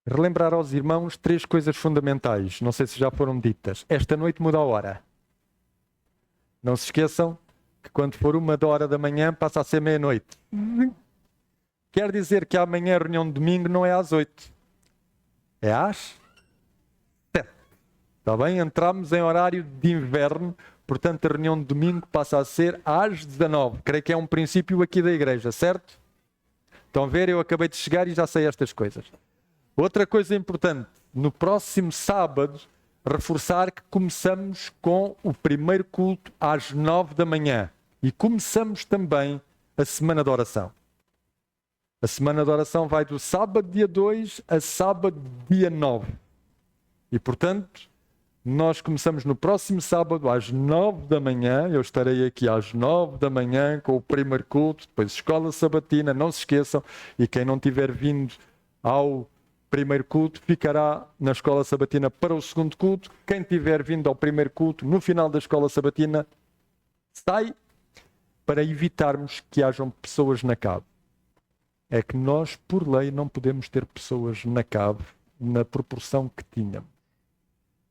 relembrar aos irmãos três coisas fundamentais. Não sei se já foram ditas. Esta noite muda a hora. Não se esqueçam que quando for 1 da manhã passa a ser meia-noite. Quer dizer que amanhã a reunião de domingo não é às 8. É às 7. Está bem? Entramos em horário de inverno, portanto a reunião de domingo passa a ser às 19. Creio que é um princípio aqui da igreja, certo? Estão a ver? Eu acabei de chegar e já sei estas coisas. Outra coisa importante, no próximo sábado, reforçar que começamos com o primeiro culto às 9 da manhã e começamos também a semana de oração. A semana de oração vai do sábado dia 2 a sábado dia 9. E portanto, nós começamos no próximo sábado às 9 da manhã, eu estarei aqui às 9 da manhã com o primeiro culto, depois escola sabatina, não se esqueçam, e quem não tiver vindo ao primeiro culto ficará na escola sabatina para o segundo culto. Quem tiver vindo ao primeiro culto, no final da escola sabatina, sai para evitarmos que hajam pessoas na cave. É que nós, por lei, não podemos ter pessoas na cave na proporção que tínhamos.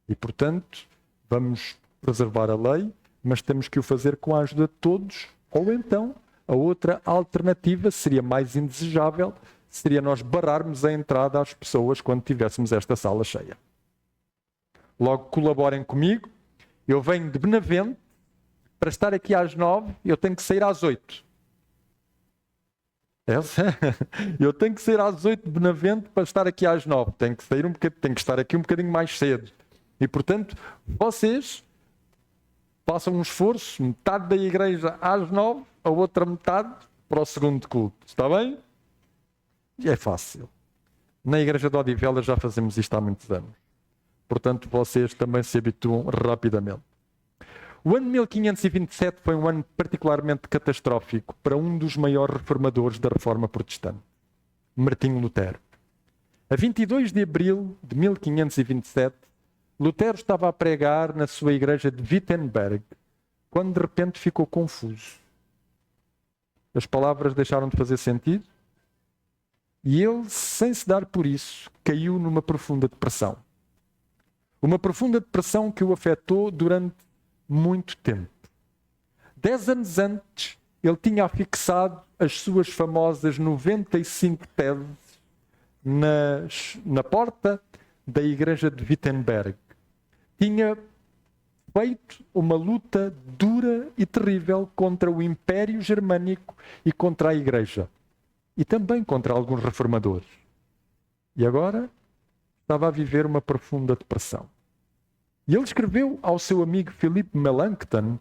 E, portanto, vamos preservar a lei, mas temos que o fazer com a ajuda de todos, ou então a outra alternativa seria mais indesejável, seria nós barrarmos a entrada às pessoas quando tivéssemos esta sala cheia. Logo, colaborem comigo. Eu venho de Benavente, para estar aqui às 9, eu tenho que sair às 8. Eu tenho que sair às 8 de Benavente para estar aqui às 9. Tenho que estar aqui um bocadinho mais cedo. E, portanto, vocês façam um esforço, metade da igreja às 9, a outra metade para o segundo culto. Está bem? E é fácil. Na igreja de Odivela já fazemos isto há muitos anos. Portanto, vocês também se habituam rapidamente. O ano 1527 foi um ano particularmente catastrófico para um dos maiores reformadores da Reforma Protestante, Martinho Lutero. A 22 de abril de 1527, Lutero estava a pregar na sua igreja de Wittenberg, quando de repente ficou confuso. As palavras deixaram de fazer sentido e ele, sem se dar por isso, caiu numa profunda depressão. Uma profunda depressão que o afetou durante muito tempo. 10 anos antes, ele tinha afixado as suas famosas 95 teses na porta da igreja de Wittenberg. Tinha feito uma luta dura e terrível contra o Império Germânico e contra a igreja. E também contra alguns reformadores. E agora estava a viver uma profunda depressão. E ele escreveu ao seu amigo Philippe Melanchthon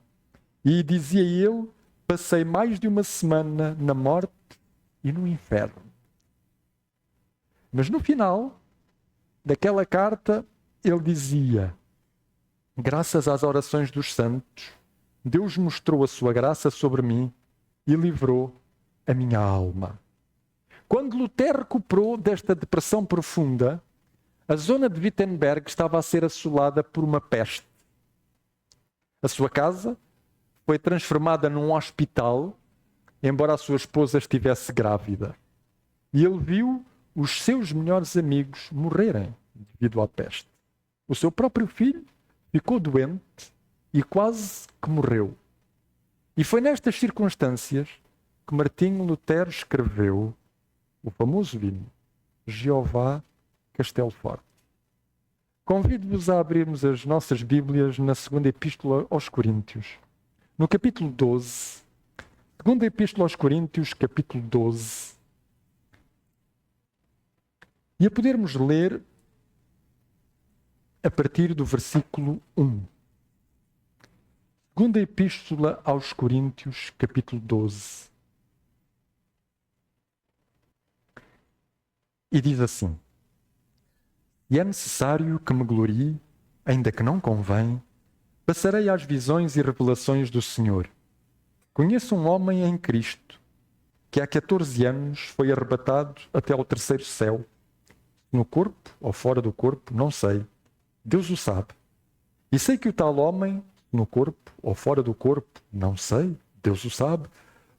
e dizia ele: passei mais de uma semana na morte e no inferno. Mas no final daquela carta ele dizia: graças às orações dos santos, Deus mostrou a sua graça sobre mim e livrou a minha alma. Quando Lutero recuperou desta depressão profunda, a zona de Wittenberg estava a ser assolada por uma peste. A sua casa foi transformada num hospital, embora a sua esposa estivesse grávida. E ele viu os seus melhores amigos morrerem devido à peste. O seu próprio filho ficou doente e quase que morreu. E foi nestas circunstâncias que Martinho Lutero escreveu o famoso hino Jeová Castelo Forte. Convido-vos a abrirmos as nossas Bíblias na segunda Epístola aos Coríntios, no capítulo 12. Segunda Epístola aos Coríntios, capítulo 12. E a podermos ler a partir do versículo 1. Segunda Epístola aos Coríntios, capítulo 12. E diz assim: e é necessário que me glorie, ainda que não convém, passarei às visões e revelações do Senhor. Conheço um homem em Cristo, que há 14 anos foi arrebatado até ao terceiro céu. No corpo ou fora do corpo, não sei. Deus o sabe. E sei que o tal homem, no corpo ou fora do corpo, não sei. Deus o sabe.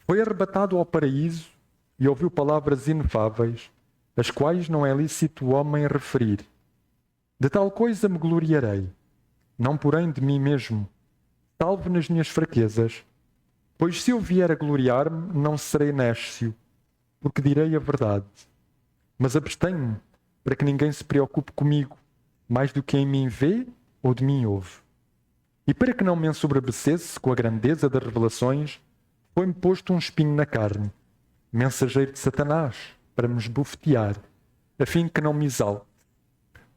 Foi arrebatado ao paraíso e ouviu palavras inefáveis as quais não é lícito o homem referir. De tal coisa me gloriarei, não porém de mim mesmo, salvo nas minhas fraquezas. Pois se eu vier a gloriar-me, não serei néscio, porque direi a verdade. Mas abstenho-me, para que ninguém se preocupe comigo, mais do que em mim vê ou de mim ouve. E para que não me ensoberbecesse com a grandeza das revelações, foi-me posto um espinho na carne, mensageiro de Satanás, para me esbofetear, a fim que não me exalte.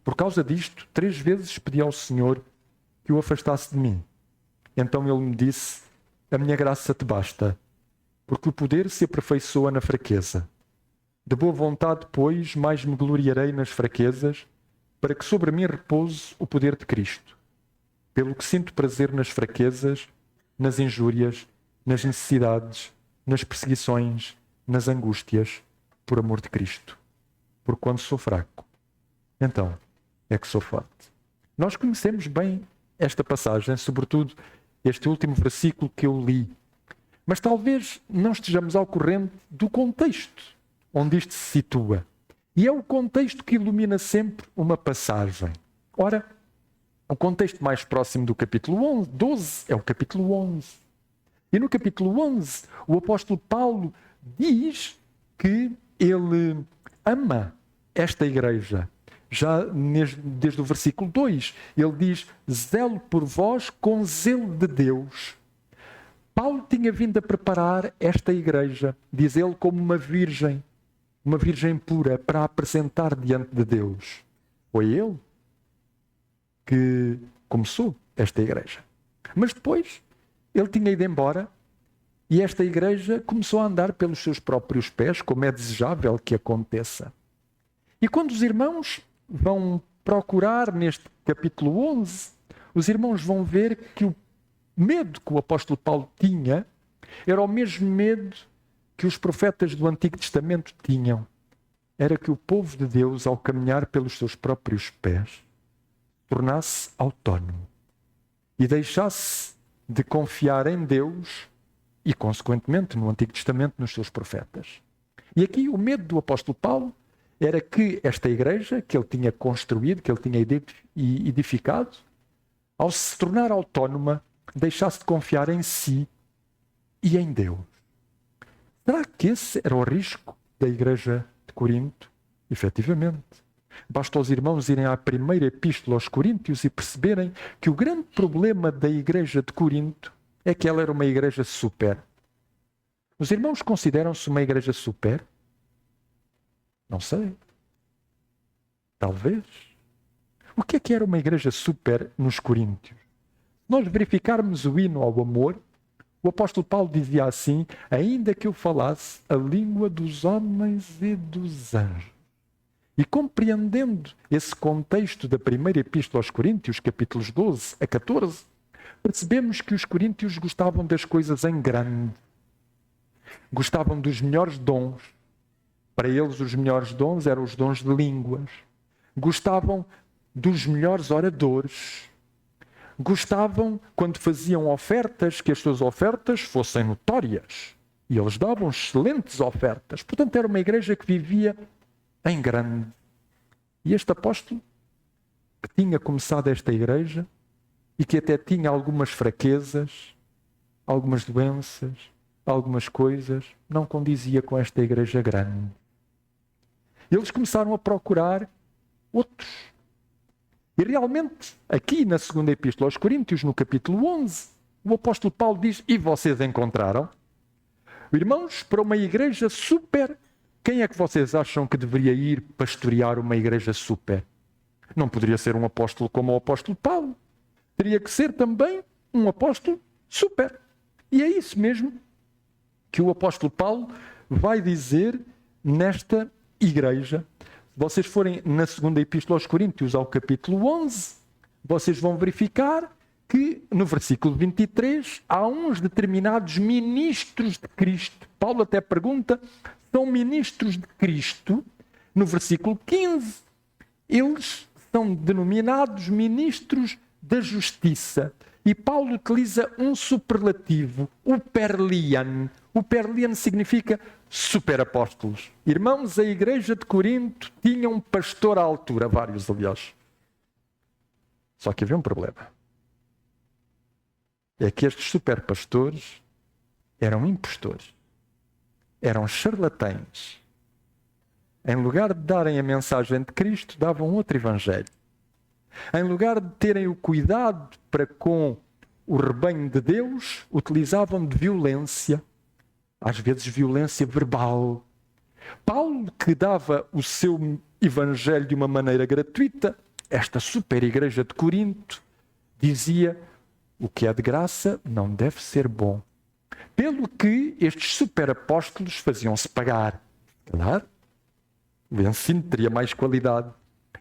Por causa disto, 3 vezes pedi ao Senhor que o afastasse de mim. Então ele me disse: a minha graça te basta, porque o poder se aperfeiçoa na fraqueza. De boa vontade, pois, mais me gloriarei nas fraquezas, para que sobre mim repouse o poder de Cristo. Pelo que sinto prazer nas fraquezas, nas injúrias, nas necessidades, nas perseguições, nas angústias, por amor de Cristo. Porque quando sou fraco, então é que sou forte. Nós conhecemos bem esta passagem, sobretudo este último versículo que eu li. Mas talvez não estejamos ao corrente do contexto onde isto se situa. E é o contexto que ilumina sempre uma passagem. Ora, o contexto mais próximo do capítulo 12 é o capítulo 11. E no capítulo 11, o apóstolo Paulo diz que ele ama esta igreja. Já desde o versículo 2, ele diz: zelo por vós com zelo de Deus. Paulo tinha vindo a preparar esta igreja, diz ele, como uma virgem pura, para apresentar diante de Deus. Foi ele que começou esta igreja. Mas depois, ele tinha ido embora e esta igreja começou a andar pelos seus próprios pés, como é desejável que aconteça. E quando os irmãos vão procurar neste capítulo 11, os irmãos vão ver que o medo que o apóstolo Paulo tinha era o mesmo medo que os profetas do Antigo Testamento tinham. Era que o povo de Deus, ao caminhar pelos seus próprios pés, tornasse autónomo e deixasse de confiar em Deus e, consequentemente, no Antigo Testamento, nos seus profetas. E aqui o medo do apóstolo Paulo era que esta igreja, que ele tinha construído, que ele tinha edificado, ao se tornar autónoma, deixasse de confiar em si e em Deus. Será que esse era o risco da igreja de Corinto? Efetivamente. Basta aos irmãos irem à primeira epístola aos Coríntios e perceberem que o grande problema da igreja de Corinto é que ela era uma igreja super. Os irmãos consideram-se uma igreja super? Não sei. Talvez. O que é que era uma igreja super nos Coríntios? Se nós verificarmos o hino ao amor, o apóstolo Paulo dizia assim: ainda que eu falasse a língua dos homens e dos anjos. E compreendendo esse contexto da primeira epístola aos Coríntios, capítulos 12 a 14, percebemos que os coríntios gostavam das coisas em grande. Gostavam dos melhores dons. Para eles, os melhores dons eram os dons de línguas. Gostavam dos melhores oradores. Gostavam, quando faziam ofertas, que as suas ofertas fossem notórias. E eles davam excelentes ofertas. Portanto, era uma igreja que vivia em grande. E este apóstolo, que tinha começado esta igreja, e que até tinha algumas fraquezas, algumas doenças, algumas coisas, não condizia com esta igreja grande. Eles começaram a procurar outros. E realmente, aqui na segunda epístola aos Coríntios, no capítulo 11, o apóstolo Paulo diz: e vocês encontraram? Irmãos, para uma igreja super, quem é que vocês acham que deveria ir pastorear uma igreja super? Não poderia ser um apóstolo como o apóstolo Paulo. Teria que ser também um apóstolo super. E é isso mesmo que o apóstolo Paulo vai dizer nesta igreja. Se vocês forem na segunda epístola aos Coríntios, ao capítulo 11, vocês vão verificar que no versículo 23 há uns determinados ministros de Cristo. Paulo até pergunta: são ministros de Cristo? No versículo 15, eles são denominados ministros da justiça. E Paulo utiliza um superlativo, o perlian. O perlian significa superapóstolos. Irmãos, a igreja de Corinto tinha um pastor à altura, vários aliás. Só que havia um problema. É que estes superpastores eram impostores. Eram charlatães. Em lugar de darem a mensagem de Cristo, davam outro evangelho. Em lugar de terem o cuidado para com o rebanho de Deus, utilizavam de violência, às vezes violência verbal. Paulo, que dava o seu evangelho de uma maneira gratuita, esta super igreja de Corinto, dizia: o que é de graça não deve ser bom. Pelo que estes superapóstolos faziam-se pagar. Claro, o ensino teria mais qualidade.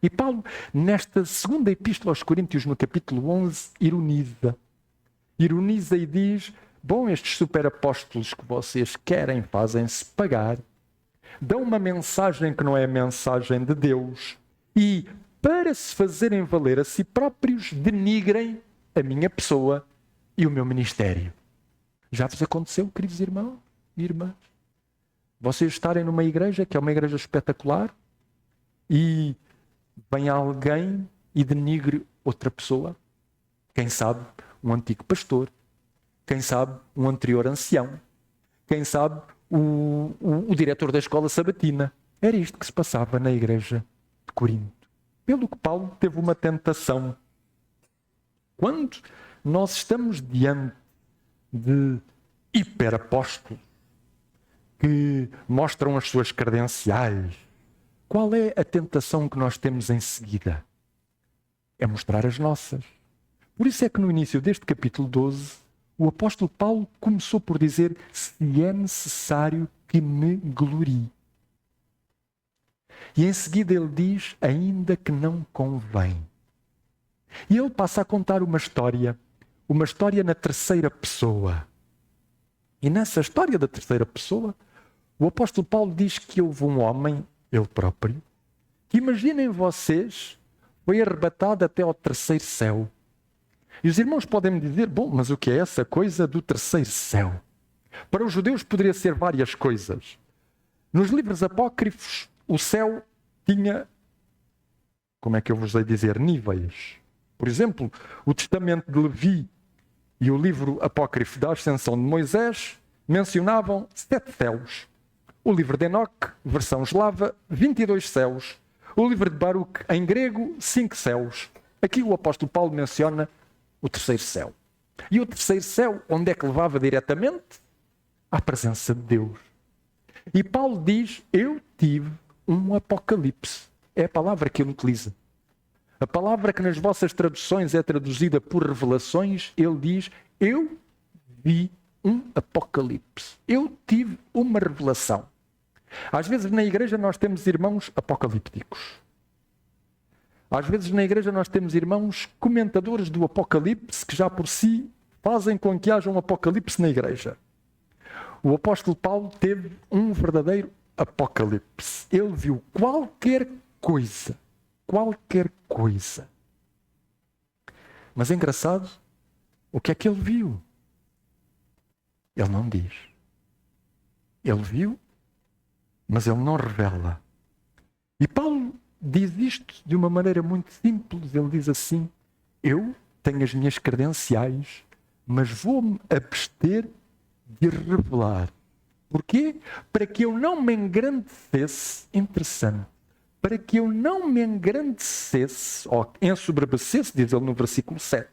E Paulo, nesta segunda epístola aos Coríntios, no capítulo 11, ironiza e diz: bom, estes superapóstolos que vocês querem fazem-se pagar, dão uma mensagem que não é a mensagem de Deus e, para se fazerem valer a si próprios, denigrem a minha pessoa e o meu ministério. Já vos aconteceu, queridos irmãos e irmãs? Vocês estarem numa igreja que é uma igreja espetacular e vem alguém e denigre outra pessoa? Quem sabe um antigo pastor, quem sabe um anterior ancião, quem sabe o diretor da escola sabatina. Era isto que se passava na igreja de Corinto. Pelo que Paulo teve uma tentação. Quando nós estamos diante de hiperapóstolos que mostram as suas credenciais, qual é a tentação que nós temos em seguida? É mostrar as nossas. Por isso é que no início deste capítulo 12, o apóstolo Paulo começou por dizer: se é necessário que me glorie. E em seguida ele diz: ainda que não convém. E ele passa a contar uma história na terceira pessoa. E nessa história da terceira pessoa, o apóstolo Paulo diz que houve um homem, ele próprio, que, imaginem vocês, foi arrebatado até ao terceiro céu. E os irmãos podem me dizer: bom, mas o que é essa coisa do terceiro céu? Para os judeus poderia ser várias coisas. Nos livros apócrifos, o céu tinha, como é que eu vos hei de dizer, níveis. Por exemplo, o Testamento de Levi e o livro apócrifo da Ascensão de Moisés mencionavam 7 céus. O livro de Enoque, versão eslava, 22 céus. O livro de Baruque, em grego, 5 céus. Aqui o apóstolo Paulo menciona o terceiro céu. E o terceiro céu, onde é que levava diretamente? À presença de Deus. E Paulo diz: eu tive um apocalipse. É a palavra que ele utiliza. A palavra que nas vossas traduções é traduzida por revelações, ele diz: eu vi um apocalipse. Eu tive uma revelação. Às vezes na igreja nós temos irmãos apocalípticos. Às vezes na igreja nós temos irmãos comentadores do apocalipse que já por si fazem com que haja um apocalipse na igreja. O apóstolo Paulo teve um verdadeiro apocalipse. Ele viu qualquer coisa. Qualquer coisa. Mas é engraçado, o que é que ele viu? Ele não diz. Ele viu, mas ele não revela. E Paulo diz isto de uma maneira muito simples. Ele diz assim: eu tenho as minhas credenciais, mas vou-me abster de revelar. Porquê? Para que eu não me engrandecesse, interessante, para que eu não me engrandecesse, ou ensoberbecesse, diz ele no versículo 7,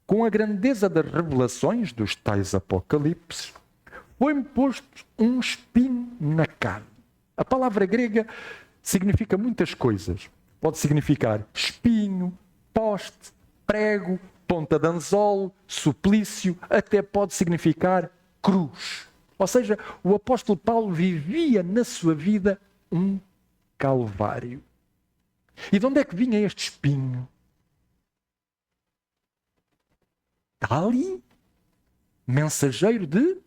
com a grandeza das revelações dos tais apocalipses, foi-me posto um espinho na carne. A palavra grega significa muitas coisas. Pode significar espinho, poste, prego, ponta de anzol, suplício, até pode significar cruz. Ou seja, o apóstolo Paulo vivia na sua vida um calvário. E de onde é que vinha este espinho? Está ali, mensageiro de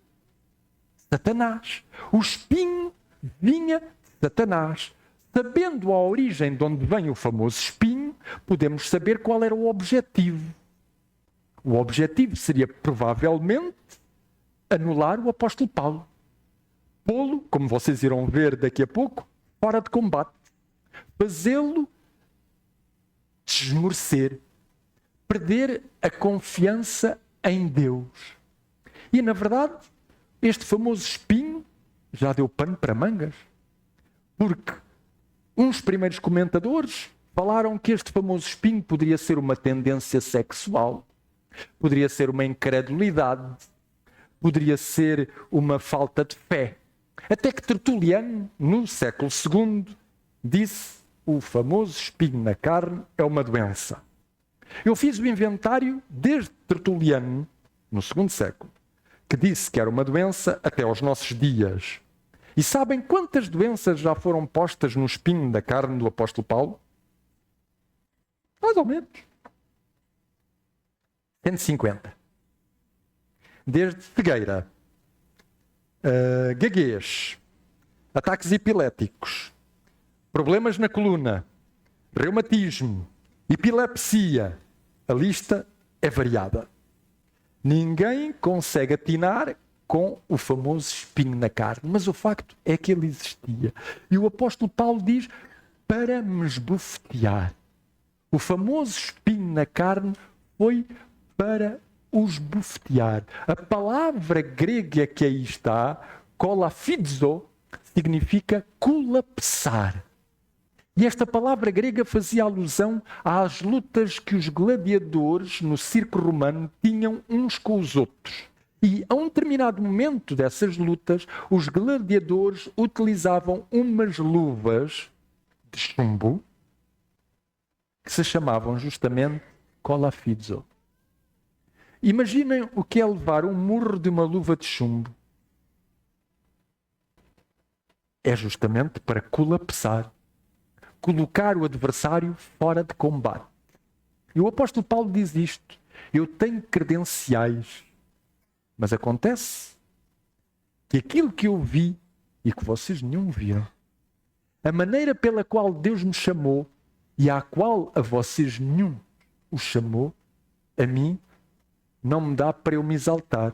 Satanás. O espinho vinha de Satanás. Sabendo a origem de onde vem o famoso espinho, podemos saber qual era o objetivo. O objetivo seria, provavelmente, anular o apóstolo Paulo. pô-lo, como vocês irão ver daqui a pouco, fora de combate. Fazê-lo desmorecer, perder a confiança em Deus. E, na verdade, este famoso espinho já deu pano para mangas. Porque uns primeiros comentadores falaram que este famoso espinho poderia ser uma tendência sexual, poderia ser uma incredulidade, poderia ser uma falta de fé. Até que Tertuliano, no século II, disse: o famoso espinho na carne é uma doença. Eu fiz o inventário desde Tertuliano, no segundo século, que disse que era uma doença, até aos nossos dias. E sabem quantas doenças já foram postas no espinho da carne do apóstolo Paulo? Mais ou menos 150. Desde cegueira, gaguez, ataques epiléticos, problemas na coluna, reumatismo, epilepsia. A lista é variada. Ninguém consegue atinar com o famoso espinho na carne, mas o facto é que ele existia. E o apóstolo Paulo diz: para me esbofetear. O famoso espinho na carne foi para os bofetear. A palavra grega que aí está, kolafidzo, significa colapsar. E esta palavra grega fazia alusão às lutas que os gladiadores no circo romano tinham uns com os outros. E a um determinado momento dessas lutas, os gladiadores utilizavam umas luvas de chumbo que se chamavam justamente kolafidzo. Imaginem o que é levar um murro de uma luva de chumbo. É justamente para colapsar, colocar o adversário fora de combate. E o apóstolo Paulo diz isto: eu tenho credenciais, mas acontece que aquilo que eu vi e que vocês nenhum viram, a maneira pela qual Deus me chamou e à qual a vocês nenhum o chamou, a mim não me dá para eu me exaltar,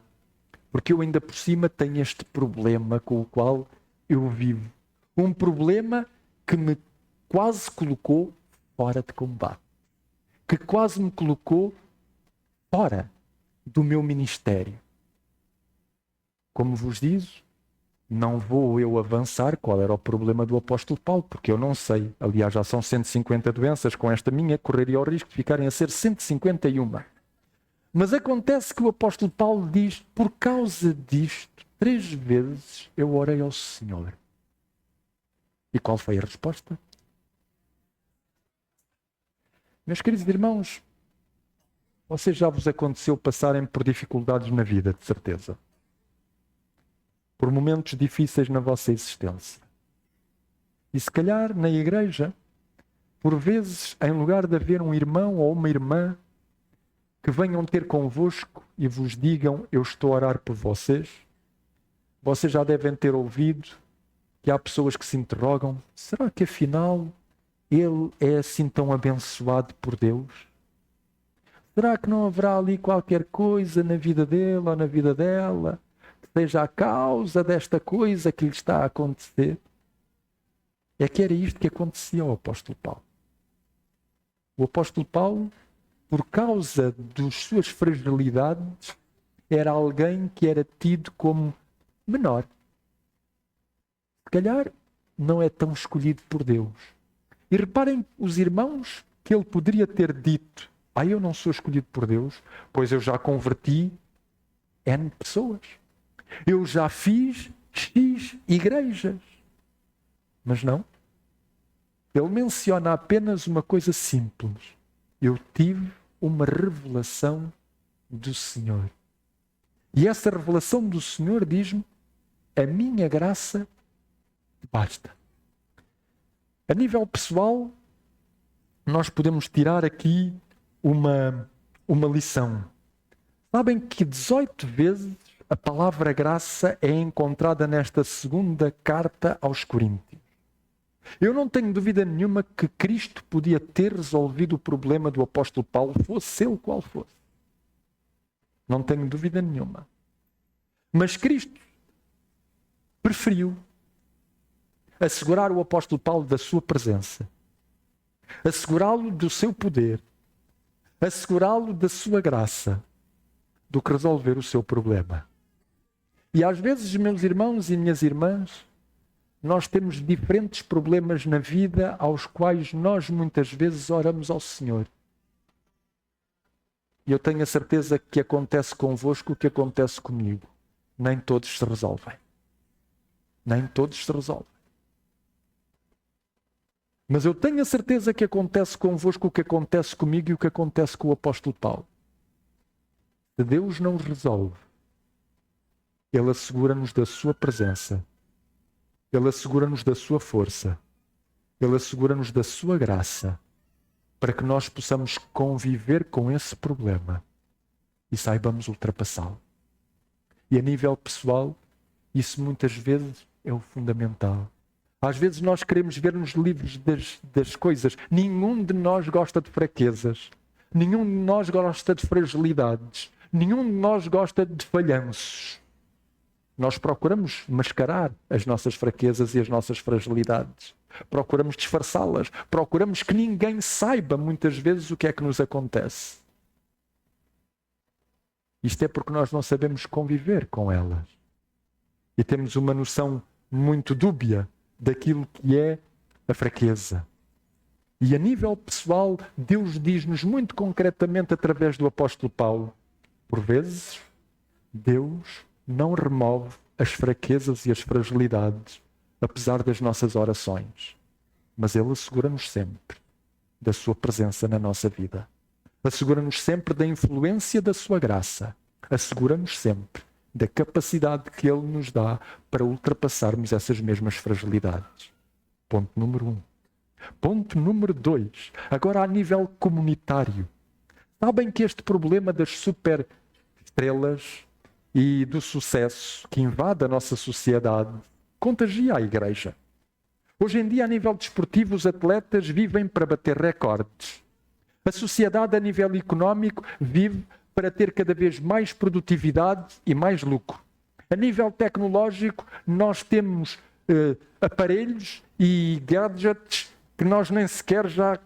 porque eu ainda por cima tenho este problema com o qual eu vivo. Um problema que me quase colocou fora de combate, que quase me colocou fora do meu ministério. Como vos diz, não vou eu avançar qual era o problema do apóstolo Paulo, porque eu não sei. Aliás, já são 150 doenças, com esta minha correria o risco de ficarem a ser 151. Mas acontece que o apóstolo Paulo diz: por causa disto, 3 vezes eu orei ao Senhor. E qual foi a resposta? Meus queridos irmãos, vocês já vos aconteceu passarem por dificuldades na vida, de certeza. Por momentos difíceis na vossa existência. E se calhar na igreja, por vezes, em lugar de haver um irmão ou uma irmã que venham ter convosco e vos digam: eu estou a orar por vocês, vocês já devem ter ouvido que há pessoas que se interrogam: será que afinal ele é assim tão abençoado por Deus? Será que não haverá ali qualquer coisa na vida dele ou na vida dela que seja a causa desta coisa que lhe está a acontecer? É que era isto que acontecia ao apóstolo Paulo. O apóstolo Paulo, por causa das suas fragilidades, era alguém que era tido como menor. Se calhar não é tão escolhido por Deus. E reparem, os irmãos, que ele poderia ter dito: eu não sou escolhido por Deus, pois eu já converti N pessoas. Eu já fiz X igrejas. Mas não. Ele menciona apenas uma coisa simples: eu tive uma revelação do Senhor. E essa revelação do Senhor diz-me: a minha graça basta. A nível pessoal, nós podemos tirar aqui uma lição. Sabem que 18 vezes a palavra graça é encontrada nesta segunda carta aos Coríntios. Eu não tenho dúvida nenhuma que Cristo podia ter resolvido o problema do apóstolo Paulo, fosse ele qual fosse. Não tenho dúvida nenhuma. Mas Cristo preferiu assegurar o apóstolo Paulo da sua presença, assegurá-lo do seu poder, assegurá-lo da sua graça, do que resolver o seu problema. E às vezes, meus irmãos e minhas irmãs, nós temos diferentes problemas na vida aos quais nós muitas vezes oramos ao Senhor. E eu tenho a certeza que acontece convosco o que acontece comigo. Nem todos se resolvem. Nem todos se resolvem. Mas eu tenho a certeza que acontece convosco o que acontece comigo e o que acontece com o apóstolo Paulo. Se Deus não resolve, Ele assegura-nos da sua presença. Ele assegura-nos da sua força. Ele assegura-nos da sua graça, para que nós possamos conviver com esse problema e saibamos ultrapassá-lo. E a nível pessoal, isso muitas vezes é o fundamental. Às vezes nós queremos ver-nos livres das coisas. Nenhum de nós gosta de fraquezas. Nenhum de nós gosta de fragilidades. Nenhum de nós gosta de falhanços. Nós procuramos mascarar as nossas fraquezas e as nossas fragilidades. Procuramos disfarçá-las. Procuramos que ninguém saiba muitas vezes o que é que nos acontece. Isto é porque nós não sabemos conviver com elas. E temos uma noção muito dúbia daquilo que é a fraqueza. E a nível pessoal, Deus diz-nos muito concretamente através do apóstolo Paulo, por vezes, Deus não remove as fraquezas e as fragilidades, apesar das nossas orações. Mas Ele assegura-nos sempre da sua presença na nossa vida. Assegura-nos sempre da influência da sua graça. Assegura-nos sempre da capacidade que Ele nos dá para ultrapassarmos essas mesmas fragilidades. Ponto número 1. Ponto número 2. Agora a nível comunitário. Sabem que este problema das super estrelas e do sucesso que invade a nossa sociedade contagia a igreja. Hoje em dia, a nível desportivo, os atletas vivem para bater recordes. A sociedade, a nível económico, vive para ter cada vez mais produtividade e mais lucro. A nível tecnológico, nós temos aparelhos e gadgets que nós nem sequer já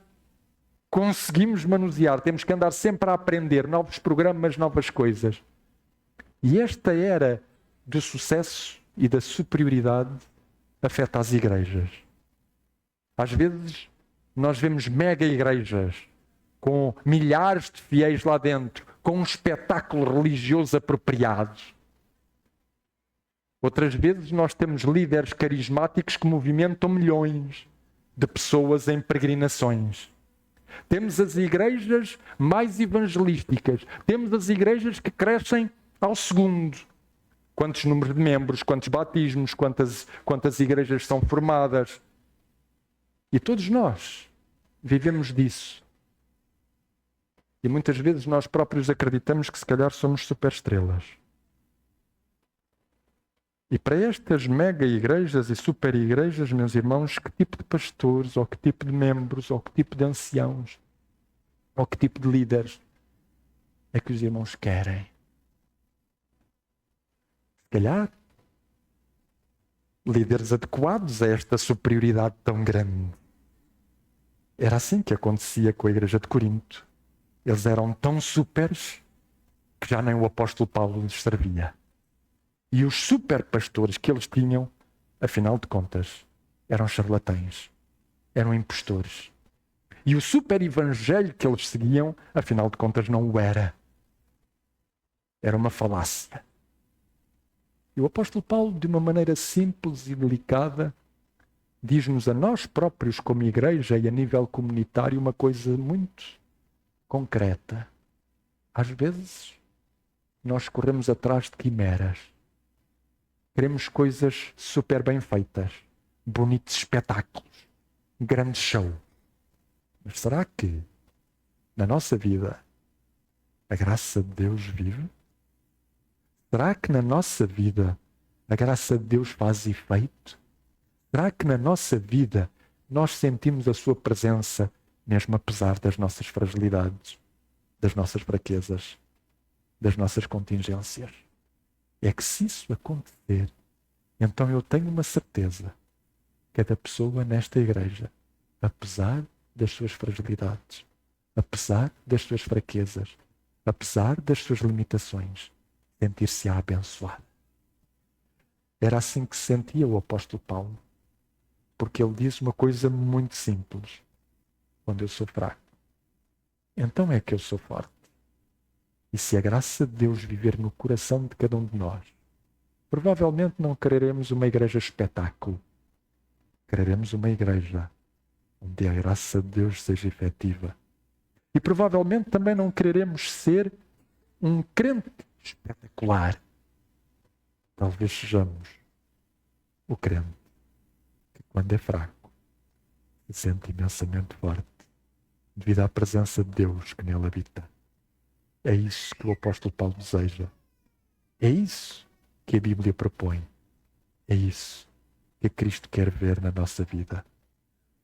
conseguimos manusear. Temos que andar sempre a aprender novos programas, novas coisas. E esta era do sucesso e da superioridade afeta as igrejas. Às vezes, nós vemos mega igrejas com milhares de fiéis lá dentro, com um espetáculo religioso apropriado. Outras vezes nós temos líderes carismáticos que movimentam milhões de pessoas em peregrinações. Temos as igrejas mais evangelísticas. Temos as igrejas que crescem ao segundo. Quantos números de membros, quantos batismos, quantas igrejas são formadas. E todos nós vivemos disso. E muitas vezes nós próprios acreditamos que se calhar somos superestrelas. E para estas mega igrejas e super igrejas, meus irmãos, que tipo de pastores, ou que tipo de membros, ou que tipo de anciãos, ou que tipo de líderes é que os irmãos querem? Se calhar, líderes adequados a esta superioridade tão grande. Era assim que acontecia com a igreja de Corinto. Eles eram tão superes que já nem o apóstolo Paulo lhes servia. E os super pastores que eles tinham, afinal de contas, eram charlatães, eram impostores. E o super evangelho que eles seguiam, afinal de contas, não o era. Era uma falácia. E o apóstolo Paulo, de uma maneira simples e delicada, diz-nos a nós próprios como igreja e a nível comunitário uma coisa muito concreta. Às vezes, nós corremos atrás de quimeras. Queremos coisas super bem feitas, bonitos espetáculos, grande show. Mas será que, na nossa vida, a graça de Deus vive? Será que na nossa vida, a graça de Deus faz efeito? Será que na nossa vida, nós sentimos a sua presença, mesmo apesar das nossas fragilidades, das nossas fraquezas, das nossas contingências? É que se isso acontecer, Então eu tenho uma certeza: cada pessoa nesta igreja, apesar das suas fragilidades, apesar das suas fraquezas, apesar das suas limitações, sentir-se-á abençoada. Era assim que se sentia o apóstolo Paulo, porque ele diz uma coisa muito simples: quando eu sou fraco, então é que eu sou forte. E se a graça de Deus viver no coração de cada um de nós, provavelmente não quereremos uma igreja espetáculo. Quereremos uma igreja onde a graça de Deus seja efetiva. E provavelmente também não quereremos ser um crente espetacular. Talvez sejamos o crente que, quando é fraco, se sente imensamente forte, devido à presença de Deus que nele habita. É isso que o apóstolo Paulo deseja. É isso que a Bíblia propõe. É isso que Cristo quer ver na nossa vida.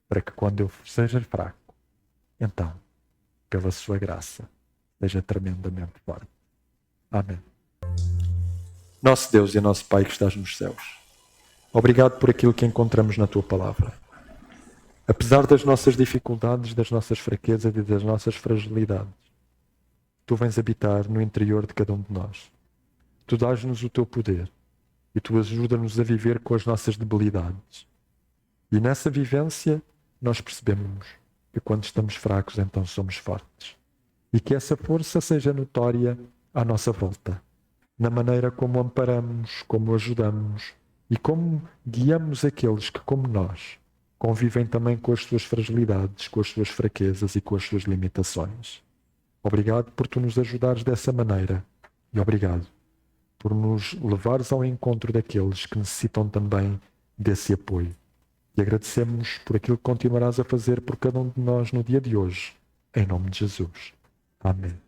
Para que quando eu seja fraco, então, pela sua graça, seja tremendamente forte. Amém. Nosso Deus e nosso Pai que estás nos céus, obrigado por aquilo que encontramos na Tua Palavra. Apesar das nossas dificuldades, das nossas fraquezas e das nossas fragilidades, Tu vens habitar no interior de cada um de nós. Tu dás-nos o Teu poder e Tu ajuda-nos a viver com as nossas debilidades. E nessa vivência nós percebemos que quando estamos fracos, então somos fortes. E que essa força seja notória à nossa volta, na maneira como amparamos, como ajudamos e como guiamos aqueles que, como nós, convivem também com as suas fragilidades, com as suas fraquezas e com as suas limitações. Obrigado por Tu nos ajudares dessa maneira e obrigado por nos levares ao encontro daqueles que necessitam também desse apoio. E agradecemos por aquilo que continuarás a fazer por cada um de nós no dia de hoje, em nome de Jesus. Amém.